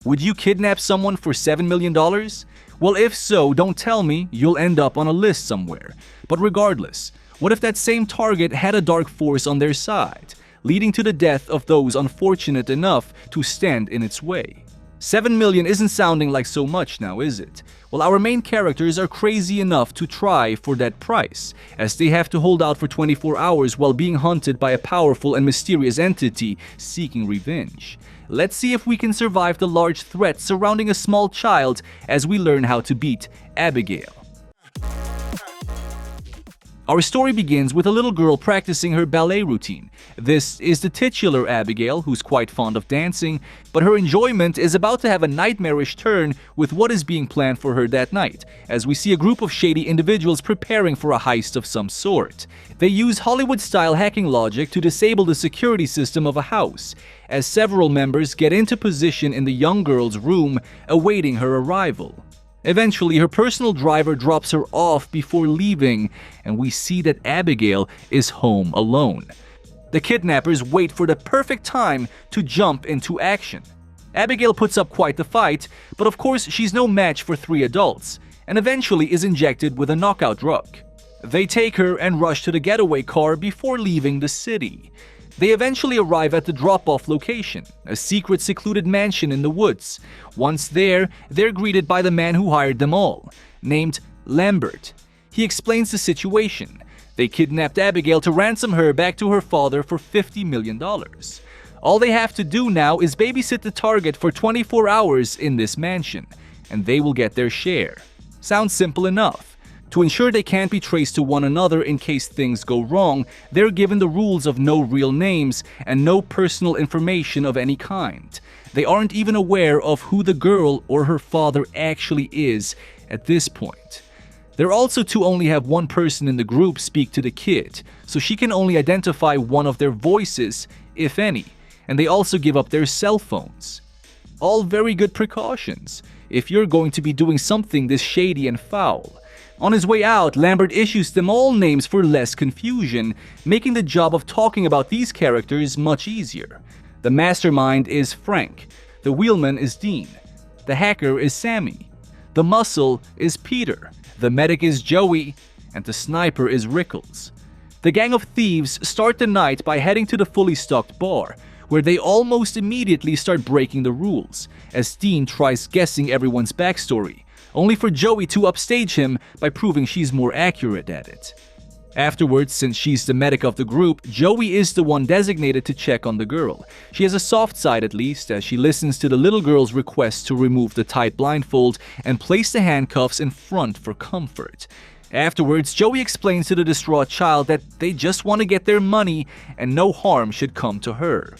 Would you kidnap someone for $7 million? Well, if so, don't tell me, you'll end up on a list somewhere. But regardless, what if that same target had a dark force on their side, leading to the death of those unfortunate enough to stand in its way? 7 million isn't sounding like so much now, is it? Well, our main characters are crazy enough to try for that price, as they have to hold out for 24 hours while being hunted by a powerful and mysterious entity seeking revenge. Let's see if we can survive the large threat surrounding a small child as we learn how to beat Abigail. Our story begins with a little girl practicing her ballet routine. This is the titular Abigail, who's quite fond of dancing, but her enjoyment is about to have a nightmarish turn with what is being planned for her that night, as we see a group of shady individuals preparing for a heist of some sort. They use Hollywood-style hacking logic to disable the security system of a house, as several members get into position in the young girl's room, awaiting her arrival. Eventually, her personal driver drops her off before leaving, and we see that Abigail is home alone. The kidnappers wait for the perfect time to jump into action. Abigail puts up quite the fight, but of course she's no match for 3 adults, and eventually is injected with a knockout drug. They take her and rush to the getaway car before leaving the city. They eventually arrive at the drop-off location, a secret secluded mansion in the woods. Once there, they're greeted by the man who hired them all, named Lambert. He explains the situation. They kidnapped Abigail to ransom her back to her father for $50 million. All they have to do now is babysit the target for 24 hours in this mansion, and they will get their share. Sounds simple enough. To ensure they can't be traced to one another in case things go wrong, they're given the rules of no real names and no personal information of any kind. They aren't even aware of who the girl or her father actually is at this point. They're also to only have one person in the group speak to the kid, so she can only identify one of their voices, if any, and they also give up their cell phones. All very good precautions, if you're going to be doing something this shady and foul. On his way out, Lambert issues them all names for less confusion, making the job of talking about these characters much easier. The mastermind is Frank, the wheelman is Dean, the hacker is Sammy, the muscle is Peter, the medic is Joey, and the sniper is Rickles. The gang of thieves start the night by heading to the fully stocked bar, where they almost immediately start breaking the rules, as Dean tries guessing everyone's backstory, only for Joey to upstage him by proving she's more accurate at it. Afterwards, since she's the medic of the group, Joey is the one designated to check on the girl. She has a soft side at least, as she listens to the little girl's request to remove the tight blindfold and place the handcuffs in front for comfort. Afterwards, Joey explains to the distraught child that they just want to get their money and no harm should come to her.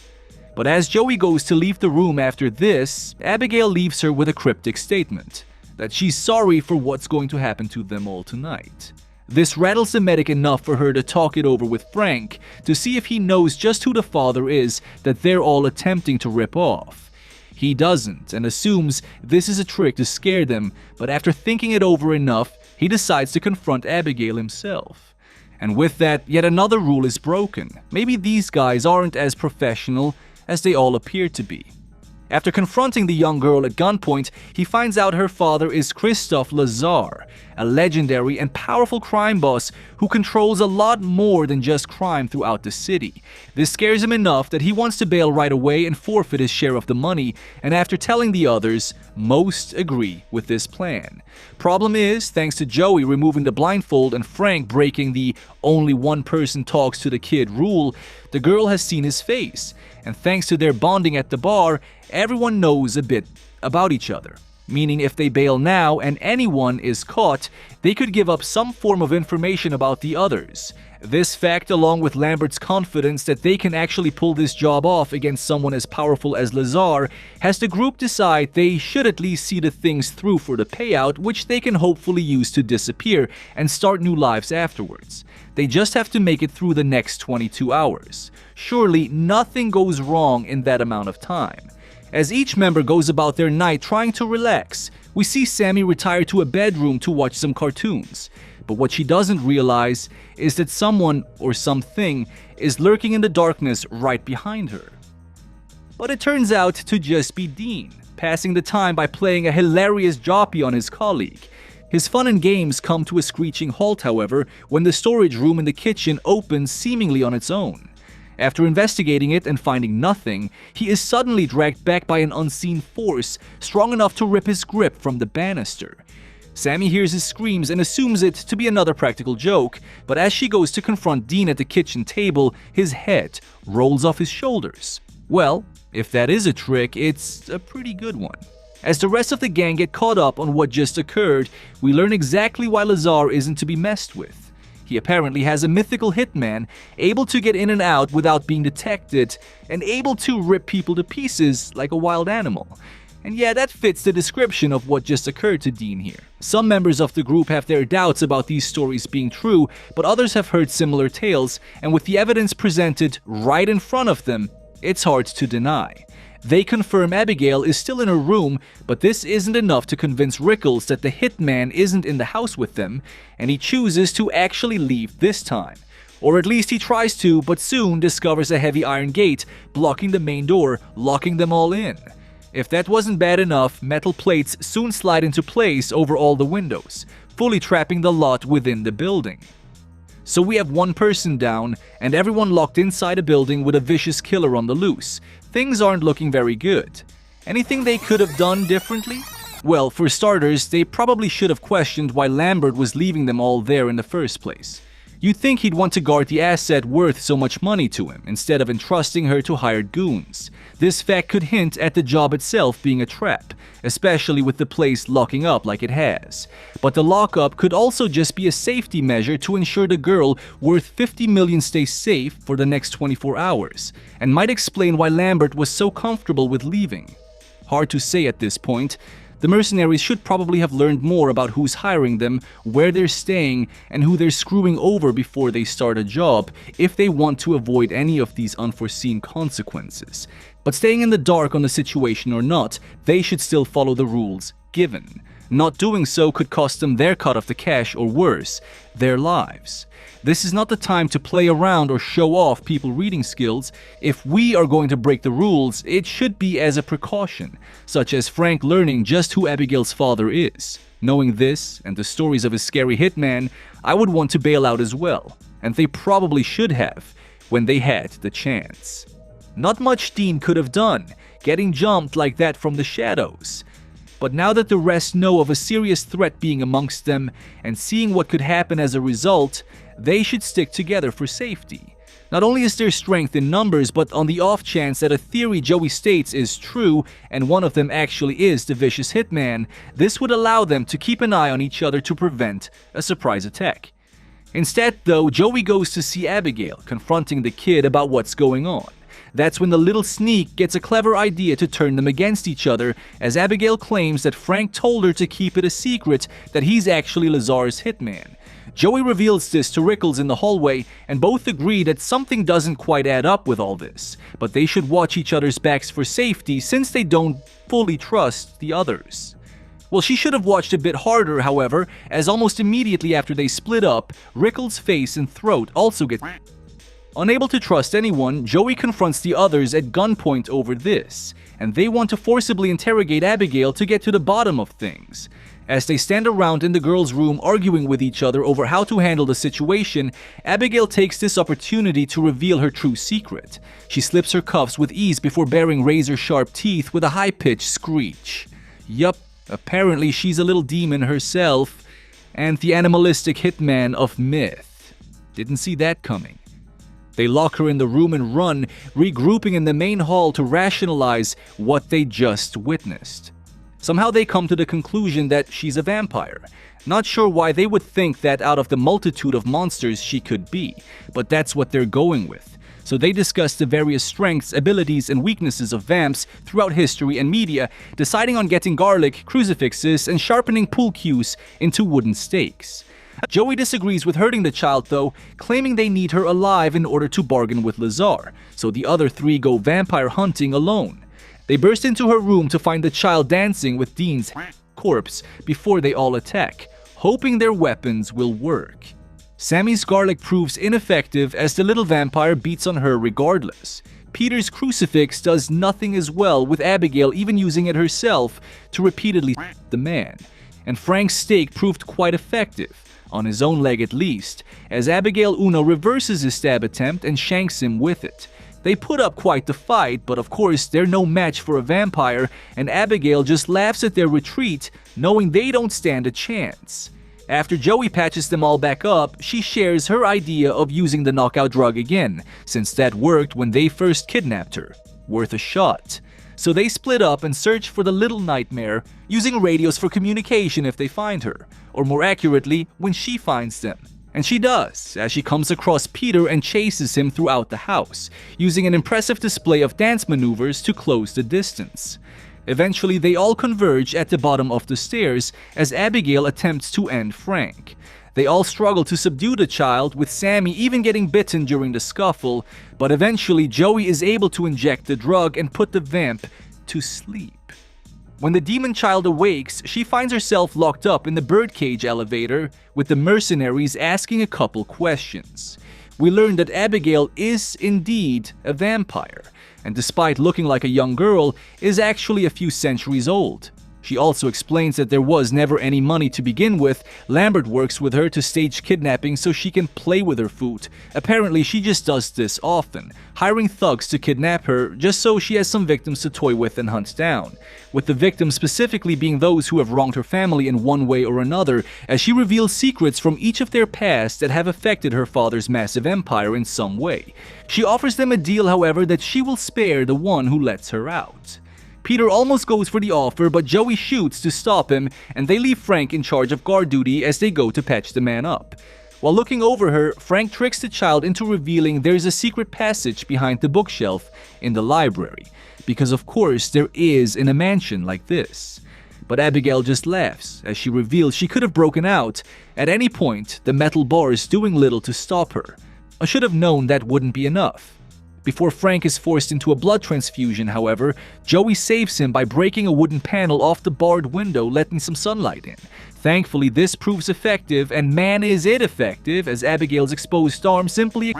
But as Joey goes to leave the room after this, Abigail leaves her with a cryptic statement that she's sorry for what's going to happen to them all tonight. This rattles the medic enough for her to talk it over with Frank to see if he knows just who the father is that they're all attempting to rip off. He doesn't and assumes this is a trick to scare them, but after thinking it over enough, he decides to confront Abigail himself. And with that, yet another rule is broken. Maybe these guys aren't as professional as they all appear to be. After confronting the young girl at gunpoint, he finds out her father is Christophe Lazare, a legendary and powerful crime boss who controls a lot more than just crime throughout the city. This scares him enough that he wants to bail right away and forfeit his share of the money, and after telling the others, most agree with this plan. Problem is, thanks to Joey removing the blindfold and Frank breaking the only one person talks to the kid rule, the girl has seen his face, and thanks to their bonding at the bar, everyone knows a bit about each other. Meaning if they bail now and anyone is caught, they could give up some form of information about the others. This fact, along with Lambert's confidence that they can actually pull this job off against someone as powerful as Lazare, has the group decide they should at least see the things through for the payout, which they can hopefully use to disappear and start new lives afterwards. They just have to make it through the next 22 hours. Surely nothing goes wrong in that amount of time. As each member goes about their night trying to relax, we see Sammy retire to a bedroom to watch some cartoons. But what she doesn't realize is that someone or something is lurking in the darkness right behind her. But it turns out to just be Dean, passing the time by playing a hilarious jockey on his colleague. His fun and games come to a screeching halt, however, when the storage room in the kitchen opens seemingly on its own. After investigating it and finding nothing, he is suddenly dragged back by an unseen force strong enough to rip his grip from the banister. Sammy hears his screams and assumes it to be another practical joke, but as she goes to confront Dean at the kitchen table, his head rolls off his shoulders. Well, if that is a trick, it's a pretty good one. As the rest of the gang get caught up on what just occurred, we learn exactly why Lazar isn't to be messed with. He apparently has a mythical hitman, able to get in and out without being detected, and able to rip people to pieces like a wild animal. And yeah, that fits the description of what just occurred to Dean here. Some members of the group have their doubts about these stories being true, but others have heard similar tales, and with the evidence presented right in front of them, it's hard to deny. They confirm Abigail is still in her room, but this isn't enough to convince Rickles that the hitman isn't in the house with them, and he chooses to actually leave this time. Or at least he tries to, but soon discovers a heavy iron gate blocking the main door, locking them all in. If that wasn't bad enough, metal plates soon slide into place over all the windows, fully trapping the lot within the building. So we have one person down, and everyone locked inside a building with a vicious killer on the loose. Things aren't looking very good. Anything they could have done differently? Well, for starters, they probably should have questioned why Lambert was leaving them all there in the first place. You'd think he'd want to guard the asset worth so much money to him, instead of entrusting her to hired goons. This fact could hint at the job itself being a trap, especially with the place locking up like it has. But the lockup could also just be a safety measure to ensure the girl worth 50 million stays safe for the next 24 hours, and might explain why Lambert was so comfortable with leaving. Hard to say at this point. The mercenaries should probably have learned more about who's hiring them, where they're staying, and who they're screwing over before they start a job, if they want to avoid any of these unforeseen consequences. But staying in the dark on the situation or not, they should still follow the rules given. Not doing so could cost them their cut of the cash, or worse, their lives. This is not the time to play around or show off people reading skills. If we are going to break the rules, it should be as a precaution, such as Frank learning just who Abigail's father is. Knowing this, and the stories of his scary hitman, I would want to bail out as well, and they probably should have, when they had the chance. Not much Dean could have done, getting jumped like that from the shadows. But now that the rest know of a serious threat being amongst them, and seeing what could happen as a result, they should stick together for safety. Not only is there strength in numbers, but on the off chance that a theory Joey states is true, and one of them actually is the vicious hitman, this would allow them to keep an eye on each other to prevent a surprise attack. Instead, though, Joey goes to see Abigail, confronting the kid about what's going on. That's when the little sneak gets a clever idea to turn them against each other, as Abigail claims that Frank told her to keep it a secret that he's actually Lazar's hitman. Joey reveals this to Rickles in the hallway, and both agree that something doesn't quite add up with all this, but they should watch each other's backs for safety since they don't fully trust the others. Well, she should have watched a bit harder, however, as almost immediately after they split up, Rickles' face and throat also get... Unable to trust anyone, Joey confronts the others at gunpoint over this, and they want to forcibly interrogate Abigail to get to the bottom of things. As they stand around in the girls' room arguing with each other over how to handle the situation, Abigail takes this opportunity to reveal her true secret. She slips her cuffs with ease before baring razor-sharp teeth with a high-pitched screech. Yup, apparently she's a little demon herself, and the animalistic hitman of myth. Didn't see that coming. They lock her in the room and run, regrouping in the main hall to rationalize what they just witnessed. Somehow they come to the conclusion that she's a vampire. Not sure why they would think that out of the multitude of monsters she could be, but that's what they're going with. So they discuss the various strengths, abilities, and weaknesses of vamps throughout history and media, deciding on getting garlic, crucifixes, and sharpening pool cues into wooden stakes. Joey disagrees with hurting the child though, claiming they need her alive in order to bargain with Lazar, so the other three go vampire hunting alone. They burst into her room to find the child dancing with Dean's corpse before they all attack, hoping their weapons will work. Sammy's garlic proves ineffective as the little vampire beats on her regardless. Peter's crucifix does nothing as well, with Abigail even using it herself to repeatedly the man. And Frank's stake proved quite effective, on his own leg at least, as Abigail Uno reverses his stab attempt and shanks him with it. They put up quite the fight, but of course they're no match for a vampire, and Abigail just laughs at their retreat, knowing they don't stand a chance. After Joey patches them all back up, she shares her idea of using the knockout drug again, since that worked when they first kidnapped her. Worth a shot. So they split up and search for the little nightmare, using radios for communication if they find her, or more accurately, when she finds them. And she does, as she comes across Peter and chases him throughout the house, using an impressive display of dance maneuvers to close the distance. Eventually, they all converge at the bottom of the stairs as Abigail attempts to end Frank. They all struggle to subdue the child, with Sammy even getting bitten during the scuffle, but eventually Joey is able to inject the drug and put the vamp to sleep. When the demon child awakes, she finds herself locked up in the birdcage elevator, with the mercenaries asking a couple questions. We learn that Abigail is indeed a vampire, and despite looking like a young girl, is actually a few centuries old. She also explains that there was never any money to begin with. Lambert works with her to stage kidnapping so she can play with her food. Apparently, she just does this often, hiring thugs to kidnap her just so she has some victims to toy with and hunt down. With the victims specifically being those who have wronged her family in one way or another, as she reveals secrets from each of their past that have affected her father's massive empire in some way. She offers them a deal, however, that she will spare the one who lets her out. Peter almost goes for the offer, but Joey shoots to stop him, and they leave Frank in charge of guard duty as they go to patch the man up. While looking over her, Frank tricks the child into revealing there's a secret passage behind the bookshelf in the library, because of course there is in a mansion like this. But Abigail just laughs as she reveals she could have broken out at any point, the metal bars doing little to stop her. I should have known that wouldn't be enough. Before Frank is forced into a blood transfusion, however, Joey saves him by breaking a wooden panel off the barred window, letting some sunlight in. Thankfully, this proves effective, and man is it effective, as Abigail's exposed arm simply...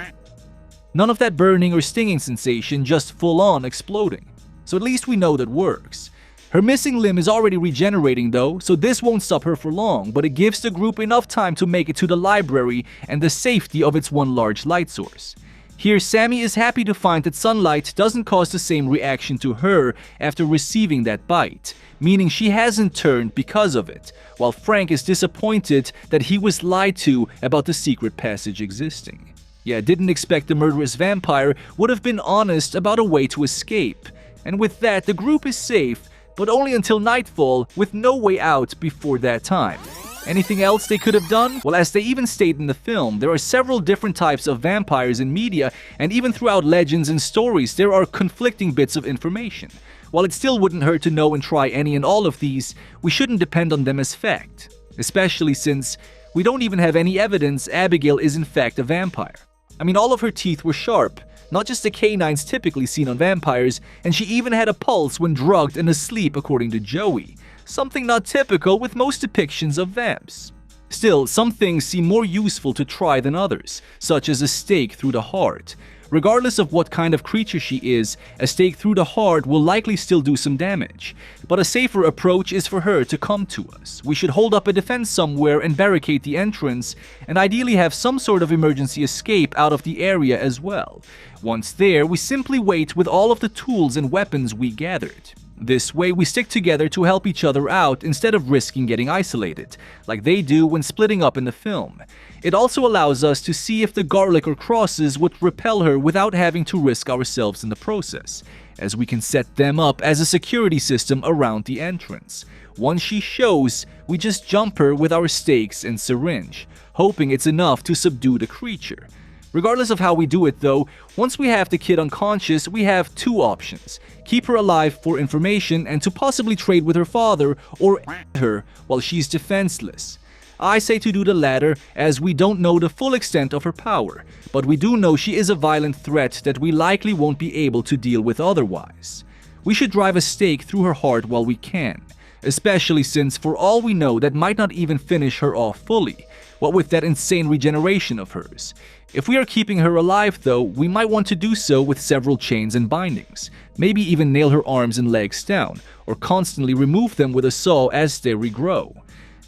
None of that burning or stinging sensation, just full-on exploding. So at least we know that works. Her missing limb is already regenerating though, so this won't stop her for long, but it gives the group enough time to make it to the library and the safety of its one large light source. Here, Sammy is happy to find that sunlight doesn't cause the same reaction to her after receiving that bite, meaning she hasn't turned because of it, while Frank is disappointed that he was lied to about the secret passage existing. Yeah, didn't expect the murderous vampire would have been honest about a way to escape, and with that, the group is safe, but only until nightfall, with no way out before that time. Anything else they could have done? Well, as they even state in the film, there are several different types of vampires in media, and even throughout legends and stories, there are conflicting bits of information. While it still wouldn't hurt to know and try any and all of these, we shouldn't depend on them as fact. Especially since we don't even have any evidence Abigail is in fact a vampire. I mean, all of her teeth were sharp, not just the canines typically seen on vampires, and she even had a pulse when drugged and asleep according to Joey. Something not typical with most depictions of vamps. Still, some things seem more useful to try than others, such as a stake through the heart. Regardless of what kind of creature she is, a stake through the heart will likely still do some damage. But a safer approach is for her to come to us. We should hold up a defense somewhere and barricade the entrance, and ideally have some sort of emergency escape out of the area as well. Once there, we simply wait with all of the tools and weapons we gathered. This way, we stick together to help each other out instead of risking getting isolated, like they do when splitting up in the film. It also allows us to see if the garlic or crosses would repel her without having to risk ourselves in the process, as we can set them up as a security system around the entrance. Once she shows, we just jump her with our stakes and syringe, hoping it's enough to subdue the creature. Regardless of how we do it though, once we have the kid unconscious, we have two options. Keep her alive for information and to possibly trade with her father, or her while she's defenseless. I say to do the latter, as we don't know the full extent of her power, but we do know she is a violent threat that we likely won't be able to deal with otherwise. We should drive a stake through her heart while we can. especially since for all we know that might not even finish her off fully, what with that insane regeneration of hers. If we are keeping her alive though, we might want to do so with several chains and bindings, maybe even nail her arms and legs down, or constantly remove them with a saw as they regrow.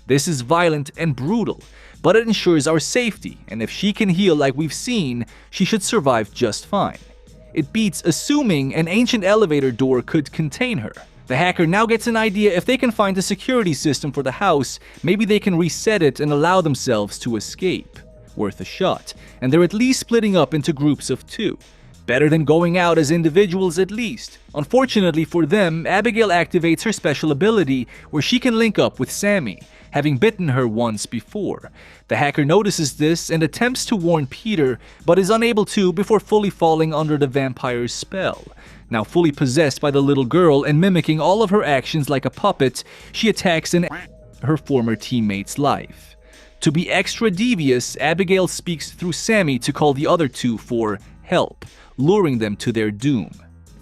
This is violent and brutal, but it ensures our safety, and if she can heal like we've seen, she should survive just fine. It beats assuming an ancient elevator door could contain her. The hacker now gets an idea if they can find a security system for the house, maybe they can reset it and allow themselves to escape. Worth a shot, and they're at least splitting up into groups of 2. Better than going out as individuals at least. Unfortunately for them, Abigail activates her special ability where she can link up with Sammy, having bitten her once before. The hacker notices this and attempts to warn Peter, but is unable to before fully falling under the vampire's spell. Now fully possessed by the little girl and mimicking all of her actions like a puppet, she attacks her former teammate's life. To be extra devious, Abigail speaks through Sammy to call the other 2 for help, luring them to their doom.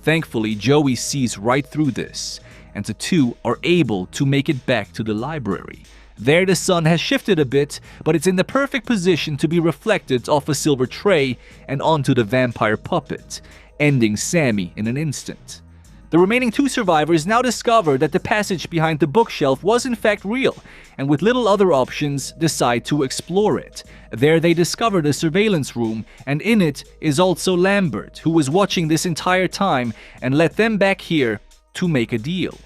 Thankfully, Joey sees right through this, and the 2 are able to make it back to the library. There the sun has shifted a bit, but it's in the perfect position to be reflected off a silver tray and onto the vampire puppet, ending Sammy in an instant. The remaining 2 survivors now discover that the passage behind the bookshelf was in fact real, and with little other options, decide to explore it. There they discover the surveillance room, and in it is also Lambert, who was watching this entire time and let them back here to make a deal.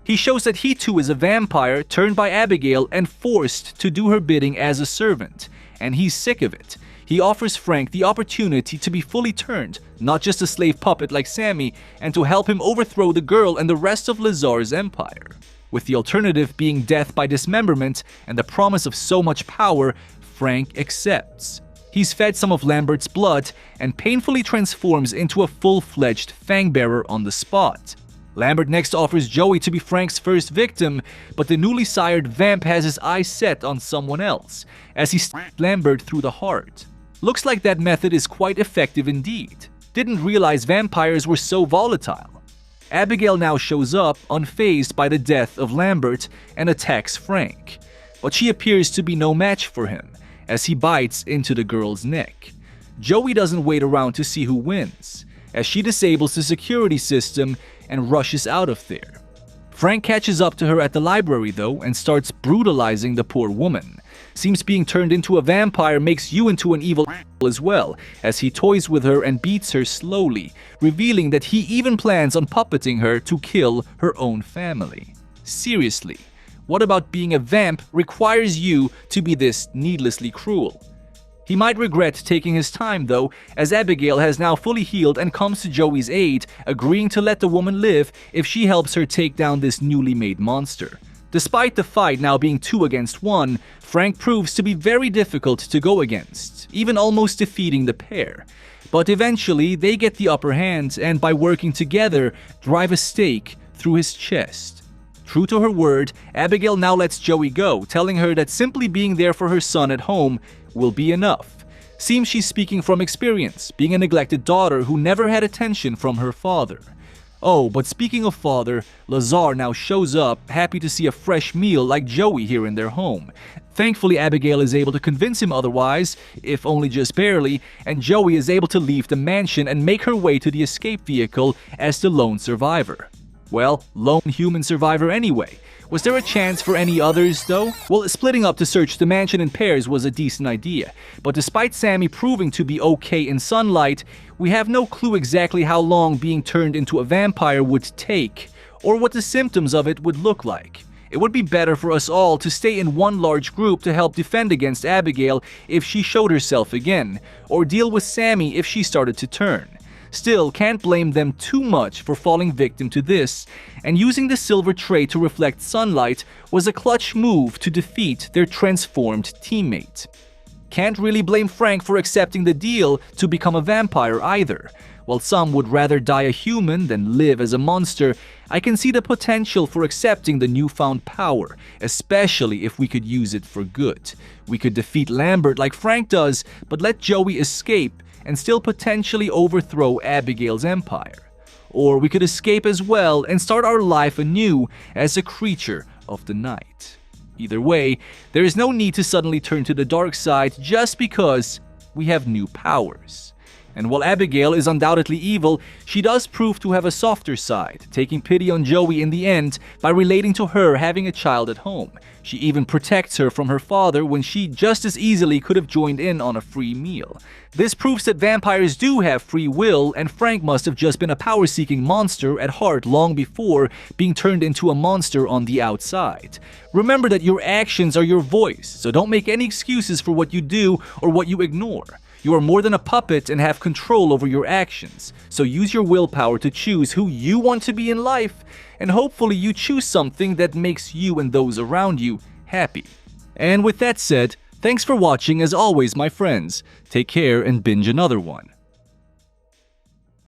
He shows that he too is a vampire turned by Abigail and forced to do her bidding as a servant, and he's sick of it. He offers Frank the opportunity to be fully turned, not just a slave puppet like Sammy, and to help him overthrow the girl and the rest of Lazar's empire. With the alternative being death by dismemberment and the promise of so much power, Frank accepts. He's fed some of Lambert's blood and painfully transforms into a full-fledged fang-bearer on the spot. Lambert next offers Joey to be Frank's first victim, but the newly sired vamp has his eyes set on someone else, as he stabs Lambert through the heart. Looks like that method is quite effective indeed. Didn't realize vampires were so volatile. Abigail now shows up, unfazed by the death of Lambert, and attacks Frank. But she appears to be no match for him, as he bites into the girl's neck. Joey doesn't wait around to see who wins, as she disables the security system and rushes out of there. Frank catches up to her at the library though and starts brutalizing the poor woman. Seems being turned into a vampire makes you into an evil as well, as he toys with her and beats her slowly, revealing that he even plans on puppeting her to kill her own family. Seriously, what about being a vamp requires you to be this needlessly cruel? He might regret taking his time though, as Abigail has now fully healed and comes to Joey's aid, agreeing to let the woman live if she helps her take down this newly made monster. Despite the fight now being 2 against 1, Frank proves to be very difficult to go against, even almost defeating the pair. But eventually, they get the upper hand and by working together, drive a stake through his chest. True to her word, Abigail now lets Joey go, telling her that simply being there for her son at home will be enough. Seems she's speaking from experience, being a neglected daughter who never had attention from her father. Oh, but speaking of father, Lazar now shows up, happy to see a fresh meal like Joey here in their home. Thankfully, Abigail is able to convince him otherwise, if only just barely, and Joey is able to leave the mansion and make her way to the escape vehicle as the lone survivor. Well, lone human survivor anyway. Was there a chance for any others, though? Well, splitting up to search the mansion in pairs was a decent idea, but despite Sammy proving to be okay in sunlight, we have no clue exactly how long being turned into a vampire would take, or what the symptoms of it would look like. It would be better for us all to stay in one large group to help defend against Abigail if she showed herself again, or deal with Sammy if she started to turn. Still, can't blame them too much for falling victim to this, and using the silver tray to reflect sunlight was a clutch move to defeat their transformed teammate. Can't really blame Frank for accepting the deal to become a vampire either. While some would rather die a human than live as a monster, I can see the potential for accepting the newfound power, especially if we could use it for good. We could defeat Lambert like Frank does, but let Joey escape and still potentially overthrow Abigail's empire. or we could escape as well and start our life anew as a creature of the night. Either way, there is no need to suddenly turn to the dark side just because we have new powers. And while Abigail is undoubtedly evil, she does prove to have a softer side, taking pity on Joey in the end by relating to her having a child at home. She even protects her from her father when she just as easily could have joined in on a free meal. This proves that vampires do have free will, and Frank must have just been a power-seeking monster at heart long before being turned into a monster on the outside. Remember that your actions are your voice, so don't make any excuses for what you do or what you ignore. You are more than a puppet and have control over your actions, so use your willpower to choose who you want to be in life, and hopefully you choose something that makes you and those around you happy. And with that said, thanks for watching as always, my friends. Take care and binge another one.